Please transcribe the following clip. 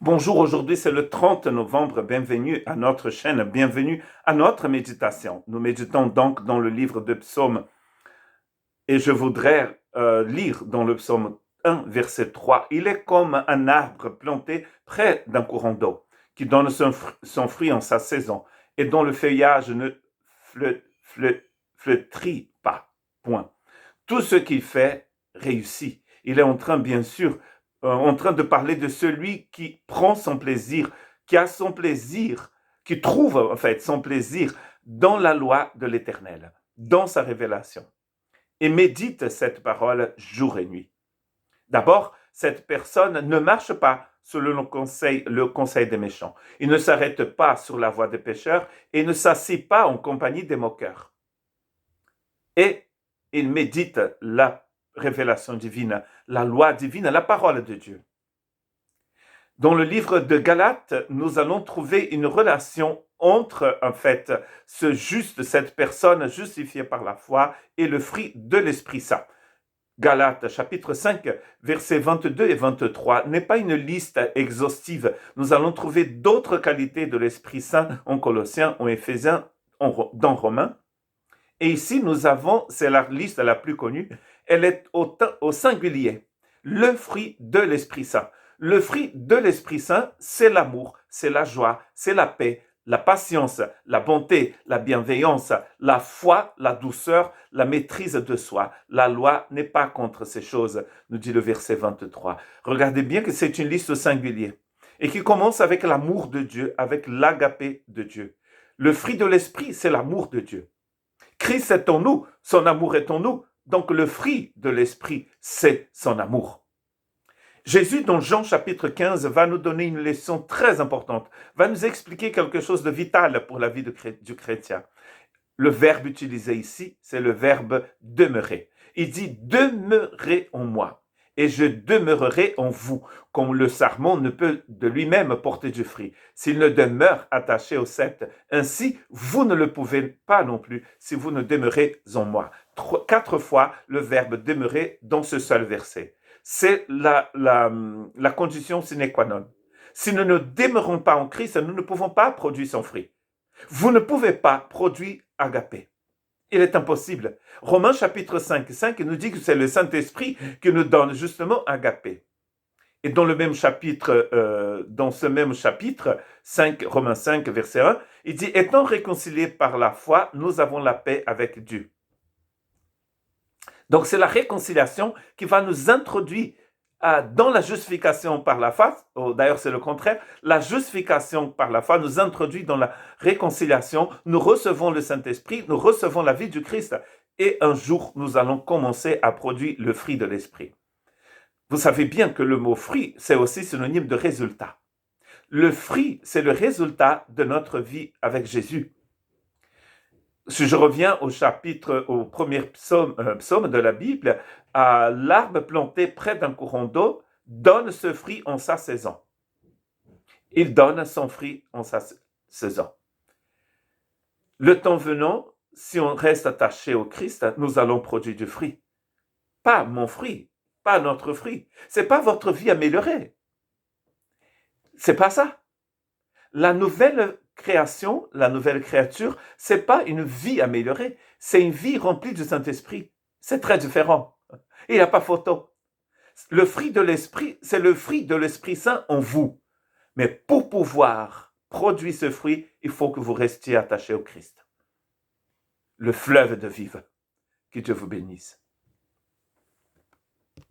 Bonjour, aujourd'hui c'est le 30 novembre, bienvenue à notre chaîne, bienvenue à notre méditation. Nous méditons donc dans le livre de Psaumes et je voudrais lire dans le Psaume 1, verset 3. Il est comme un arbre planté près d'un courant d'eau qui donne son fruit en sa saison et dont le feuillage ne flétrit pas. Point. Tout ce qu'il fait réussit. Il est en train, bien sûr, en train de parler de celui qui prend son plaisir, qui a son plaisir, qui trouve en fait son plaisir dans la loi de l'Éternel, dans sa révélation, et médite cette parole jour et nuit. D'abord, cette personne ne marche pas selon le conseil des méchants. Il ne s'arrête pas sur la voie des pécheurs et ne s'assied pas en compagnie des moqueurs. Et il médite la révélation divine, la loi divine, la parole de Dieu. Dans le livre de Galates, nous allons trouver une relation entre, en fait, cette personne justifiée par la foi et le fruit de l'Esprit Saint. Galates, chapitre 5, versets 22 et 23, n'est pas une liste exhaustive. Nous allons trouver d'autres qualités de l'Esprit Saint en Colossiens, en Éphésiens, dans Romains. Et ici, nous avons, c'est la liste la plus connue, elle est au singulier, le fruit de l'Esprit Saint. Le fruit de l'Esprit Saint, c'est l'amour, c'est la joie, c'est la paix, la patience, la bonté, la bienveillance, la foi, la douceur, la maîtrise de soi. La loi n'est pas contre ces choses, nous dit le verset 23. Regardez bien que c'est une liste au singulier et qui commence avec l'amour de Dieu, avec l'agapé de Dieu. Le fruit de l'Esprit, c'est l'amour de Dieu. Christ est en nous, son amour est en nous, donc le fruit de l'Esprit, c'est son amour. Jésus, dans Jean chapitre 15, va nous donner une leçon très importante, va nous expliquer quelque chose de vital pour la vie du chrétien. Le verbe utilisé ici, c'est le verbe demeurer. Il dit « demeurez en moi et je demeurerai en vous », comme le sarment ne peut de lui-même porter du fruit s'il ne demeure attaché au cep. Ainsi, vous ne le pouvez pas non plus si vous ne demeurez en moi. 4 fois le verbe demeurer dans ce seul verset. C'est la condition sine qua non. Si nous ne demeurons pas en Christ, nous ne pouvons pas produire son fruit. Vous ne pouvez pas produire agapé. Il est impossible. Romains chapitre 5 nous dit que c'est le Saint-Esprit qui nous donne justement agapé. Et dans le même chapitre, dans ce même chapitre, 5, Romains 5, verset 1, il dit « Étant réconciliés par la foi, nous avons la paix avec Dieu. » Donc c'est la réconciliation qui va nous introduire dans la justification par la foi, d'ailleurs c'est le contraire, la justification par la foi nous introduit dans la réconciliation, nous recevons le Saint-Esprit, nous recevons la vie du Christ, et un jour nous allons commencer à produire le fruit de l'Esprit. Vous savez bien que le mot fruit, c'est aussi synonyme de résultat. Le fruit, c'est le résultat de notre vie avec Jésus. Si je reviens au premier psaume de la Bible, l'arbre planté près d'un courant d'eau donne ce fruit en sa saison. Il donne son fruit en sa saison. Le temps venant, si on reste attaché au Christ, nous allons produire du fruit. Pas mon fruit, pas notre fruit. C'est pas votre vie améliorée. C'est pas ça. La nouvelle création, la nouvelle créature, c'est pas une vie améliorée, c'est une vie remplie du Saint-Esprit. C'est très différent. Il n'y a pas photo. Le fruit de l'Esprit, c'est le fruit de l'Esprit Saint en vous. Mais pour pouvoir produire ce fruit, il faut que vous restiez attaché au Christ. Le fleuve de vie. Que Dieu vous bénisse.